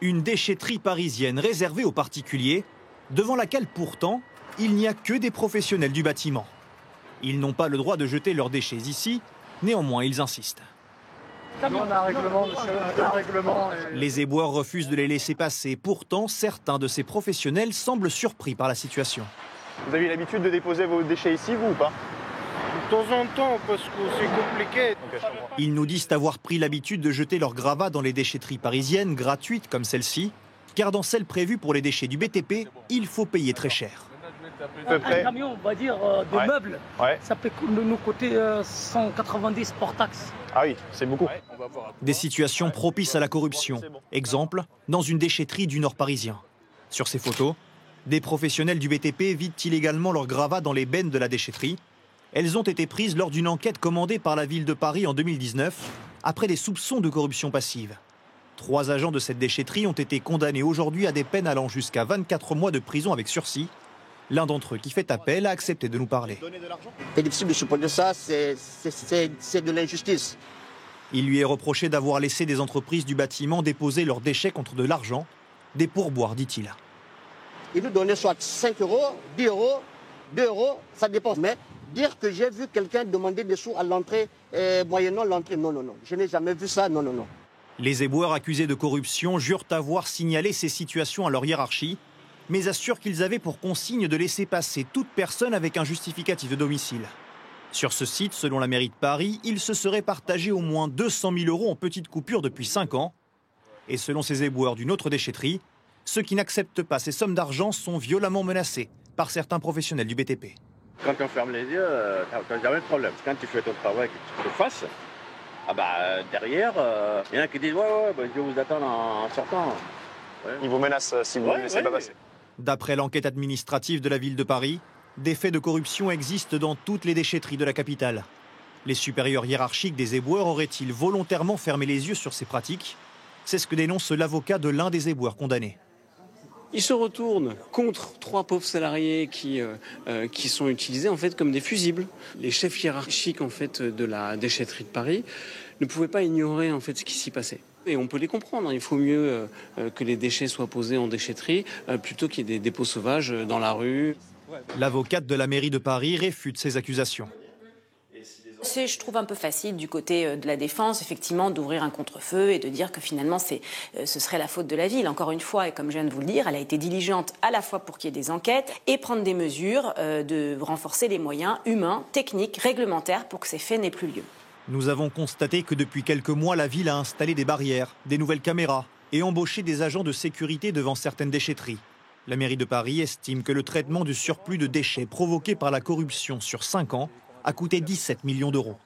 Une déchetterie parisienne réservée aux particuliers, devant laquelle pourtant, il n'y a que des professionnels du bâtiment. Ils n'ont pas le droit de jeter leurs déchets ici, néanmoins ils insistent. Nous, on a un règlement, monsieur, un règlement. Les éboueurs refusent de les laisser passer. Pourtant, certains de ces professionnels semblent surpris par la situation. Vous avez l'habitude de déposer vos déchets ici, vous, ou pas? De temps en temps, parce que c'est compliqué. Ils nous disent avoir pris l'habitude de jeter leurs gravats dans les déchetteries parisiennes, gratuites comme celle-ci, car dans celles prévues pour les déchets du BTP, il faut payer très cher. À peu près. Un camion, on va dire, de meubles, ça peut nous coûter 190 hors taxe. Ah oui, c'est beaucoup. Des situations propices à la corruption. Exemple, dans une déchetterie du nord parisien. Sur ces photos, des professionnels du BTP vident illégalement leurs gravats dans les bennes de la déchetterie. Elles ont été prises lors d'une enquête commandée par la ville de Paris en 2019, après des soupçons de corruption passive. 3 agents de cette déchetterie ont été condamnés aujourd'hui à des peines allant jusqu'à 24 mois de prison avec sursis. L'un d'entre eux, qui fait appel, a accepté de nous parler. C'est difficile de supporter ça, c'est de l'injustice. Il lui est reproché d'avoir laissé des entreprises du bâtiment déposer leurs déchets contre de l'argent, des pourboires, dit-il. Il nous donnait soit 5 euros, 10 euros, 2 euros, ça dépend. Mais dire que j'ai vu quelqu'un demander des sous à l'entrée, moyennant l'entrée, non, non, non. Je n'ai jamais vu ça, non, non, non. Les éboueurs accusés de corruption jurent avoir signalé ces situations à leur hiérarchie, mais assurent qu'ils avaient pour consigne de laisser passer toute personne avec un justificatif de domicile. Sur ce site, selon la mairie de Paris, il se serait partagé au moins 200 000 euros en petites coupures depuis 5 ans. Et selon ces éboueurs d'une autre déchetterie, ceux qui n'acceptent pas ces sommes d'argent sont violemment menacés par certains professionnels du BTP. Quand on ferme les yeux, t'as jamais de problème. Quand tu fais ton travail, que tu te fasses, derrière, il y en a qui disent je vais vous attendre en sortant. Ouais. Ils vous menacent si vous ne laissez pas passer. D'après l'enquête administrative de la ville de Paris, des faits de corruption existent dans toutes les déchetteries de la capitale. Les supérieurs hiérarchiques des éboueurs auraient-ils volontairement fermé les yeux sur ces pratiques? C'est ce que dénonce l'avocat de l'un des éboueurs condamnés. Il se retourne contre 3 pauvres salariés qui sont utilisés en fait comme des fusibles. Les chefs hiérarchiques en fait de la déchetterie de Paris ne pouvaient pas ignorer en fait ce qui s'y passait. Et on peut les comprendre, il faut mieux que les déchets soient posés en déchetterie plutôt qu'il y ait des dépôts sauvages dans la rue. L'avocate de la mairie de Paris réfute ces accusations. C'est, je trouve, un peu facile du côté de la défense, effectivement, d'ouvrir un contre-feu et de dire que finalement, ce serait la faute de la ville. Encore une fois, et comme je viens de vous le dire, elle a été diligente à la fois pour qu'il y ait des enquêtes et prendre des mesures de renforcer les moyens humains, techniques, réglementaires pour que ces faits n'aient plus lieu. Nous avons constaté que depuis quelques mois, la ville a installé des barrières, des nouvelles caméras et embauché des agents de sécurité devant certaines déchetteries. La mairie de Paris estime que le traitement du surplus de déchets provoqué par la corruption sur 5 ans a coûté 17 millions d'euros.